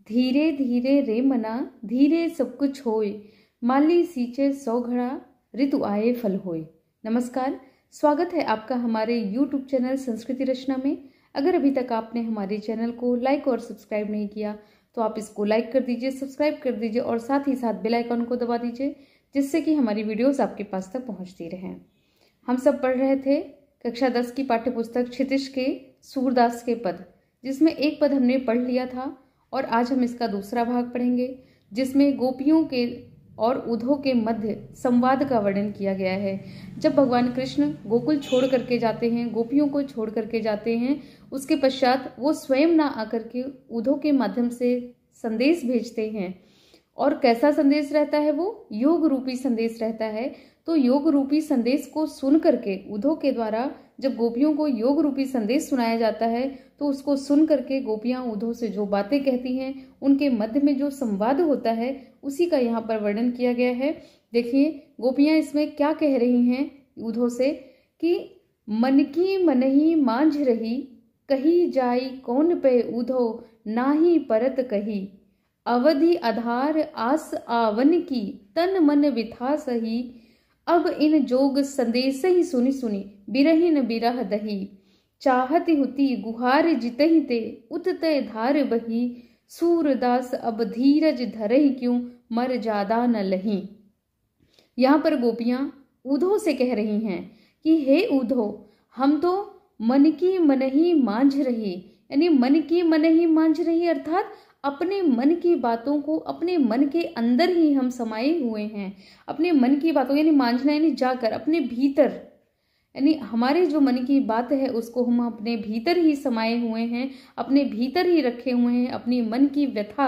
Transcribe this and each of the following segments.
धीरे धीरे रे मना धीरे सब कुछ होए, माली सींचे 100 घड़ा ऋतु आए फल होए। नमस्कार, स्वागत है आपका हमारे YouTube चैनल संस्कृति रचना में। अगर अभी तक आपने हमारे चैनल को लाइक और सब्सक्राइब नहीं किया तो आप इसको लाइक कर दीजिए, सब्सक्राइब कर दीजिए और साथ ही साथ बेल आइकन को दबा दीजिए, जिससे कि हमारी वीडियोस आपके पास तक पहुंचती रहें। हम सब पढ़ रहे थे कक्षा 10 की पाठ्यपुस्तक क्षितिज के सूरदास के पद, जिसमें एक पद हमने पढ़ लिया था और आज हम इसका दूसरा भाग पढ़ेंगे, जिसमें गोपियों के और उद्धव के मध्य संवाद का वर्णन किया गया है। जब भगवान कृष्ण गोकुल छोड़ करके जाते हैं, गोपियों को छोड़ करके जाते हैं, उसके पश्चात वो स्वयं ना आकर के उद्धव के माध्यम से संदेश भेजते हैं। और कैसा संदेश रहता है? वो योग रूपी संदेश रहता है। तो योग रूपी संदेश को सुन करके उद्धव के द्वारा जब गोपियों को योग रूपी संदेश सुनाया जाता है, तो उसको सुन करके गोपियां उद्धव से जो बातें कहती हैं, उनके मध्य में जो संवाद होता है, उसी का यहाँ पर वर्णन किया गया है। देखिए गोपियां इसमें क्या कह रही हैं उद्धव से कि मन की मनहि मांझ रही, कही जाई कौन पे उद्धव नाही परत कही। अवधि आधार आस आवन की, तन मन विथा सही। अब इन जोग संदेश ही सुनी सुनी, बिरहिन बिरह दही। चाहती हुती गुहार जितहि ते, उतते धार बही। सूरदास अब धीरज धरहि क्यों, मर जादा न लही। यहाँ पर गोपियां उद्धव से कह रही हैं कि हे उद्धव, हम तो मन की मन ही मांझ रही, यानी मन की मन ही मांझ रही अर्थात अपने मन की बातों को अपने मन के अंदर ही हम समाये हुए हैं। अपने मन की बातों यानी मांझना यानी जाकर अपने भीतर, यानी हमारे जो मन की बात है उसको हम अपने भीतर ही समाये हुए हैं, अपने भीतर ही रखे हुए हैं। अपनी मन की व्यथा,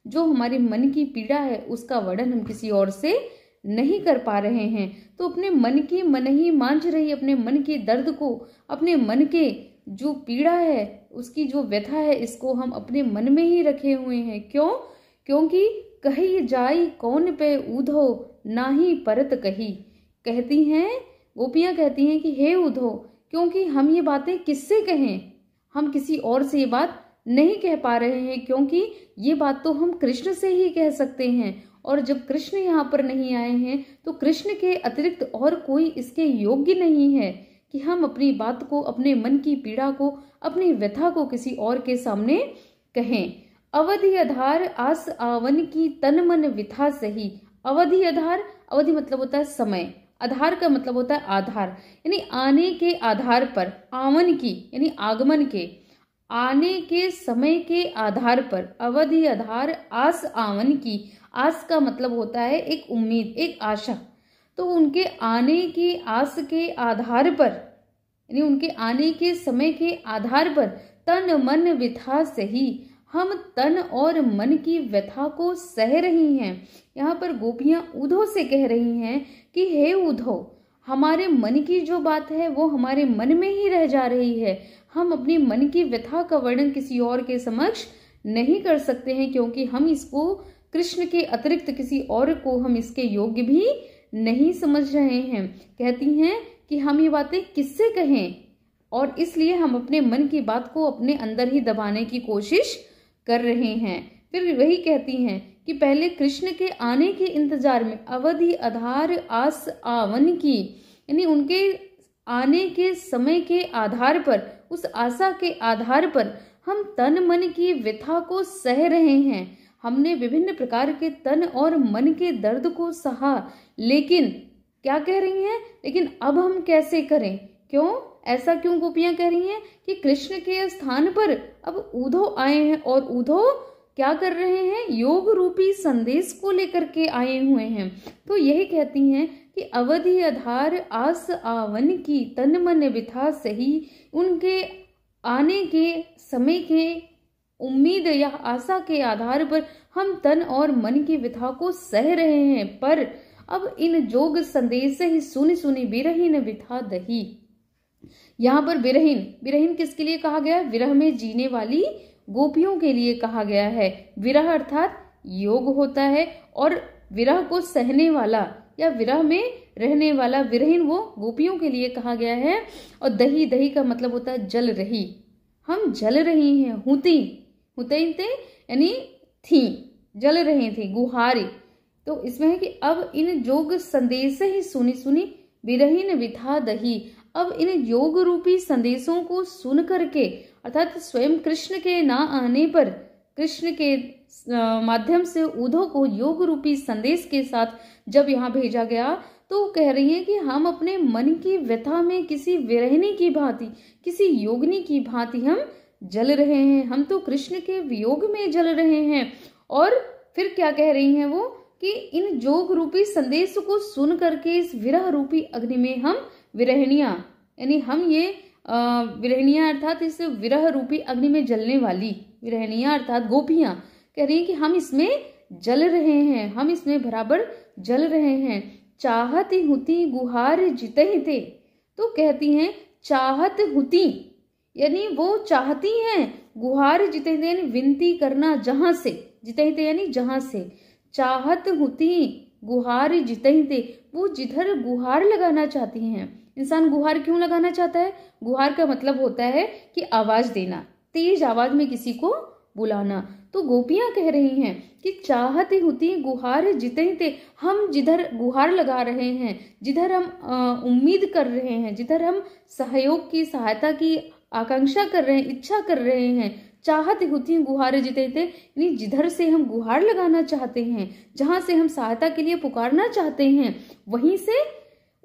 जो हमारे मन की पीड़ा है, उसका वर्णन हम किसी और से नहीं कर पा रहे हैं। तो अपने मन की मन ही मांझ रही, अपने मन के दर्द को, अपने मन के जो पीड़ा है, उसकी जो व्यथा है, इसको हम अपने मन में ही रखे हुए हैं। क्यों? क्योंकि कही जाई कौन पे उद्धव नाही परत कही। कहती हैं गोपियां, कहती हैं कि हे उद्धव, क्योंकि हम ये बातें किससे कहें, हम किसी और से ये बात नहीं कह पा रहे हैं, क्योंकि ये बात तो हम कृष्ण से ही कह सकते हैं। और जब कृष्ण यहाँ पर नहीं आए हैं तो कृष्ण के अतिरिक्त और कोई इसके योग्य नहीं है कि हम अपनी बात को, अपने मन की पीड़ा को, अपनी व्यथा को किसी और के सामने कहें। अवधि आधार आस आवन की, तन मन विथा सही। अवधि आधार, अवधि मतलब होता है समय, आधार का मतलब होता है आधार, यानी आने के आधार पर, आवन की यानी आगमन के, आने के समय के आधार पर। अवधि आधार आस आवन की, आस का मतलब होता है एक उम्मीद, एक आशा। तो उनके आने की आस के आधार पर, यानी उनके आने के समय के आधार पर, तन मन व्यथा सही, हम तन और मन की व्यथा को सह रही हैं। यहाँ पर गोपियां उद्धव से कह रही हैं कि हे उद्धव, हमारे मन की जो बात है वो हमारे मन में ही रह जा रही है। हम अपनी मन की व्यथा का वर्णन किसी और के समक्ष नहीं कर सकते हैं, क्योंकि हम इसको कृष्ण के अतिरिक्त किसी और को हम इसके योग्य भी नहीं समझ रहे हैं। कहती हैं कि हम ये बातें किससे कहें, और इसलिए हम अपने मन की बात को अपने अंदर ही दबाने की कोशिश कर रहे हैं। फिर वही कहती हैं कि पहले कृष्ण के आने के इंतजार में, अवधि आधार आस आवन की, यानी उनके आने के समय के आधार पर, उस आशा के आधार पर हम तन मन की व्यथा को सह रहे हैं। हमने विभिन्न प्रकार के तन और मन के दर्द को सहा, लेकिन क्या कह रही हैं, लेकिन अब हम कैसे करें? क्यों? ऐसा क्यों गोपियां कह रही हैं कि कृष्ण के स्थान पर अब उद्धव आए हैं, और उद्धव क्या कर रहे हैं? योग रूपी संदेश को लेकर के आए हुए हैं। तो यही कहती हैं कि अवधि आधार आस आवन की, तन मन विथा सही। उनके आने के समय के उम्मीद या आशा के आधार पर हम तन और मन की व्यथा को सह रहे हैं, पर अब इन जोग संदेश ही सुनी सुनी, बिरहिन विथा दही। यहाँ पर बिरहिन, बिरहिन किसके लिए कहा गया? विरह में जीने वाली गोपियों के लिए कहा गया है। विरह अर्थात योग होता है, और विरह को सहने वाला या विरह में रहने वाला विरहिन, वो गोपियों के लिए कहा गया है। और दही, दही का मतलब होता है जल रही, हम जल रही हैं। हुती, हुतैते यानी थी, जल रहे थे, गुहारे। तो इसमें है कि अब इन जोग संदेश ही सुनी सुनी विरहीन विथा दही। अब इन योग रूपी संदेशों को सुन करके, अर्थात स्वयं कृष्ण के ना आने पर कृष्ण के माध्यम से उद्धव को योग रूपी संदेश के साथ जब यहाँ भेजा गया, तो कह रही है कि हम अपने मन की व्यथा में किसी विरहिणी की भांति, किसी योगिनी की भांति हम जल रहे हैं। हम तो कृष्ण के वियोग में जल रहे हैं। और फिर क्या कह रही हैं वो कि इन जोग रूपी संदेश को सुन करके इस विरह रूपी अग्नि में हम विरहिणियां, यानी हम ये विरहिणियां अर्थात इस विरह रूपी अग्नि में जलने वाली विरहिणियां अर्थात गोपियां कह रही हैं कि हम इसमें जल रहे हैं, हम इसमें बराबर जल रहे हैं। चाहत हुती गुहार जितहिते। तो कहती हैं चाहत हुती, यानी वो चाहती हैं, गुहार जितहिते यानी विनती करना जहां से, जितहिते यानी जहां से, चाहत हुती गुहार जितहिते, वो जिधर गुहार लगाना चाहती हैं। इंसान गुहार क्यों लगाना चाहता है? गुहार का मतलब होता है कि आवाज देना, तेज आवाज में किसी को बुलाना। तो गोपियां कह रही हैं कि चाहत होती गुहार जितहिते, हम जिधर गुहार लगा रहे हैं, जिधर हम उम्मीद कर रहे हैं, जिधर हम सहयोग की, सहायता की आकांक्षा कर रहे हैं, इच्छा कर रहे हैं, चाहत होती गुहार जितहिते यानी जिधर से हम गुहार लगाना चाहते हैं, जहां से हम सहायता के लिए पुकारना चाहते हैं, वहीं से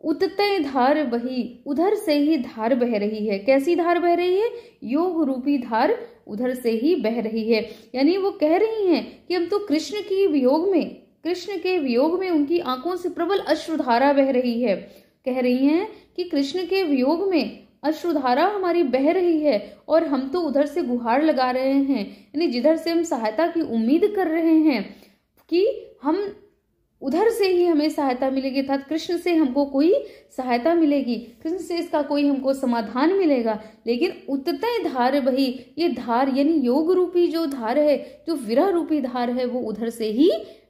उतते धार बही, उधर से ही धार बह रही है। कैसी धार बह रही है? योग रूपी धार उधर से ही बह रही है। यानी वो कह रही हैं कि हम तो कृष्ण के वियोग में उनकी आंखों से प्रबल अश्रुधारा बह रही है। कह रही हैं कि कृष्ण के वियोग में अश्रुधारा हमारी बह रही है और हम तो उधर से गुहार लगा रहे हैं, यानी जिधर से हम सहायता की उम्मीद कर रहे हैं कि हम उधर से ही हमें सहायता मिलेगी, अर्थात कृष्ण से हमको कोई सहायता मिलेगी, कृष्ण से इसका कोई हमको समाधान मिलेगा। लेकिन उतते धार बही, ये धार यानी योग रूपी जो धार है, जो विरह रूपी धार है, वो उधर से ही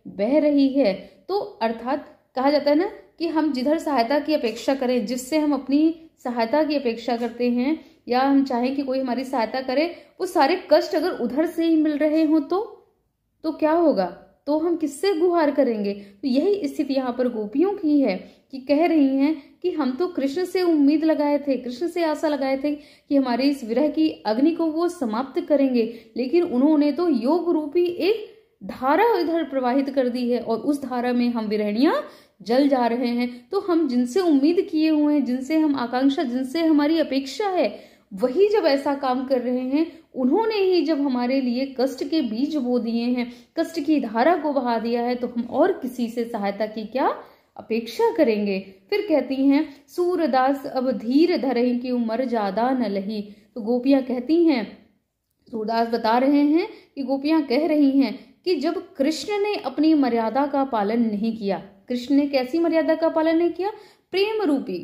बह रही है। तो अर्थात कहा जाता है ना कि हम जिधर सहायता की अपेक्षा करें, जिससे हम अपनी सहायता की अपेक्षा करते हैं या हम चाहें कि कोई हमारी सहायता करे, वो सारे कष्ट अगर उधर से ही मिल रहे हो तो क्या होगा? तो हम किससे गुहार करेंगे? तो यही स्थिति यहाँ पर गोपियों की है कि कह रही हैं कि हम तो कृष्ण से उम्मीद लगाए थे, कृष्ण से आशा लगाए थे कि हमारे इस विरह की अग्नि को वो समाप्त करेंगे, लेकिन उन्होंने तो योग रूपी एक धारा इधर प्रवाहित कर दी है और उस धारा में हम विरहिणियां जल जा रहे हैं। तो हम जिनसे उम्मीद किए हुए हैं, जिनसे हम आकांक्षा, जिनसे हमारी अपेक्षा है, वही जब ऐसा काम कर रहे हैं, उन्होंने ही जब हमारे लिए कष्ट के बीज बो दिए हैं, कष्ट की धारा को बहा दिया है, तो हम और किसी से सहायता की क्या अपेक्षा करेंगे? फिर कहती हैं सूरदास अब धीर धरहि की उम्र ज्यादा न लही। तो गोपियां कहती हैं, सूरदास बता रहे हैं कि गोपियां कह रही हैं कि जब कृष्ण ने अपनी मर्यादा का पालन नहीं किया, कृष्ण ने कैसी मर्यादा का पालन नहीं किया? प्रेम रूपी,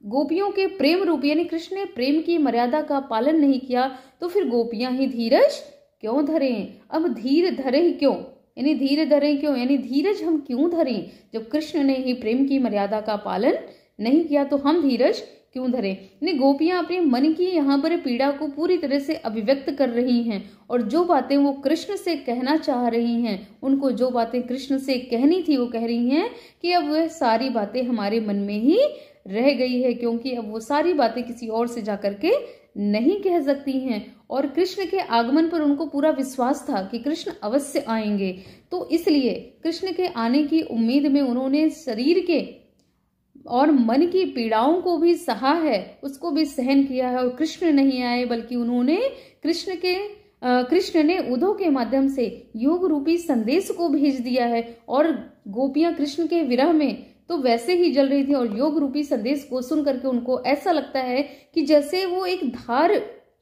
गोपियों के प्रेम रूपी, यानी कृष्ण ने प्रेम की मर्यादा का पालन नहीं किया, तो फिर गोपियां ही धीरज क्यों धरें? अब धीर धरे क्यों, यानी धीर धरे क्यों, यानी धीरज हम क्यों धरें? जब कृष्ण ने ही प्रेम की मर्यादा का पालन नहीं किया तो हम धीरज क्यों धरें? यानी गोपियां अपने मन की यहाँ पर पीड़ा को पूरी तरह से अभिव्यक्त कर रही हैं और जो बातें वो कृष्ण से कहना चाह रही हैं, उनको जो बातें कृष्ण से कहनी थी वो कह रही हैं कि अब वह सारी बातें हमारे मन में ही रह गई है, क्योंकि अब वो सारी बातें किसी और से जाकर के नहीं कह सकती हैं। और कृष्ण के आगमन पर उनको पूरा विश्वास था कि कृष्ण अवश्य आएंगे, तो इसलिए कृष्ण के आने की उम्मीद में उन्होंने शरीर के और मन की पीड़ाओं को भी सहा है, उसको भी सहन किया है। और कृष्ण नहीं आए बल्कि उन्होंने कृष्ण ने उद्धव के माध्यम से योग रूपी संदेश को भेज दिया है। और गोपियां कृष्ण के विरह में तो वैसे ही जल रही थी और योग रूपी संदेश को सुन करके उनको ऐसा लगता है कि जैसे वो एक धार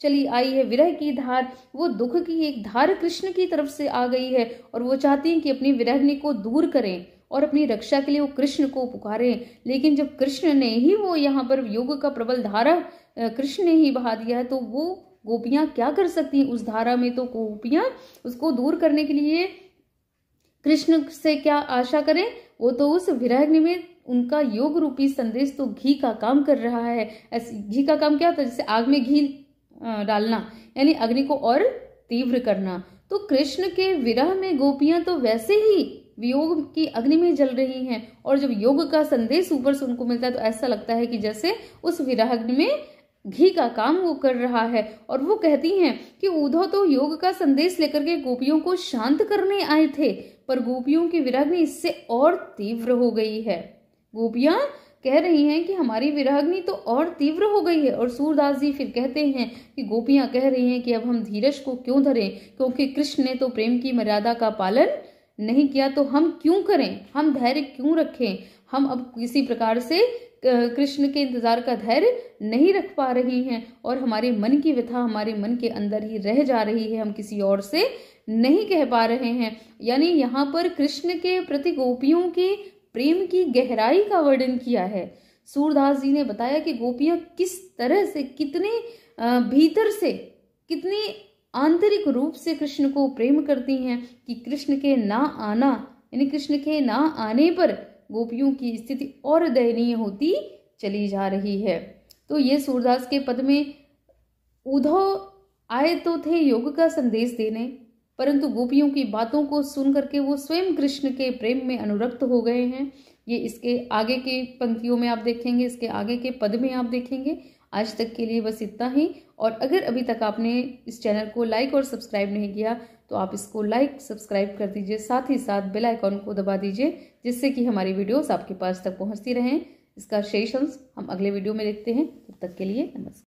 चली आई है, विरह की धार, वो दुख की एक धार कृष्ण की तरफ से आ गई है और वो चाहती हैं कि अपनी विरहग्नि को दूर करें और अपनी रक्षा के लिए वो कृष्ण को पुकारें। लेकिन जब कृष्ण ने ही वो यहाँ पर योग का प्रबल धारा कृष्ण ने ही बहा दिया है, तो वो गोपियां क्या कर सकती हैं उस धारा में? तो गोपियां उसको दूर करने के लिए कृष्ण से क्या आशा करें? वो तो उस विरहाग्नि में उनका योग रूपी संदेश तो घी का काम कर रहा है। ऐसे घी का काम क्या होता है? जैसे आग में घी डालना, यानी अग्नि को और तीव्र करना। तो कृष्ण के विरह में गोपियां तो वैसे ही वियोग की अग्नि में जल रही हैं, और जब योग का संदेश ऊपर से उनको मिलता है तो ऐसा लगता है कि जैसे उस विरह अग्नि में घी का काम वो कर रहा है। और वो कहती हैं कि उद्धव तो योग का संदेश लेकर के गोपियों को शांत करने आए थे, पर गोपियों की विरहाग्नि इससे और तीव्र हो गई है। गोपियां कह रही हैं कि हमारी विरहाग्नि तो और तीव्र हो गई है। और सूरदास जी फिर कहते हैं कि गोपियां कह रही हैं कि अब हम धीरज को क्यों धरें, क्योंकि कृष्ण ने तो प्रेम की मर्यादा का पालन नहीं किया, तो हम क्यों करें, हम धैर्य क्यों रखें। हम अब किसी प्रकार से कृष्ण के इंतजार का धैर्य नहीं रख पा रही हैं, और हमारे मन की व्यथा हमारे मन के अंदर ही रह जा रही है, हम किसी और से नहीं कह पा रहे हैं। यानी यहाँ पर कृष्ण के प्रति गोपियों के प्रेम की गहराई का वर्णन किया है। सूरदास जी ने बताया कि गोपियां किस तरह से, कितने भीतर से, कितने आंतरिक रूप से कृष्ण को प्रेम करती हैं, कि कृष्ण के ना आना, यानी कृष्ण के ना आने पर गोपियों की स्थिति और दयनीय होती चली जा रही है। तो ये सूरदास के पद में उद्धव आए तो थे योग का संदेश देने, परंतु गोपियों की बातों को सुन करके वो स्वयं कृष्ण के प्रेम में अनुरक्त हो गए हैं। ये इसके आगे के पंक्तियों में आप देखेंगे, इसके आगे के पद में आप देखेंगे। आज तक के लिए बस इतना ही। और अगर अभी तक आपने इस चैनल को लाइक और सब्सक्राइब नहीं किया तो आप इसको लाइक सब्सक्राइब कर दीजिए, साथ ही साथ बेल आइकॉन को दबा दीजिए, जिससे कि हमारी वीडियोस आपके पास तक पहुंचती रहें। इसका शेष अंश हम अगले वीडियो में देखते हैं। तब तक के लिए नमस्कार।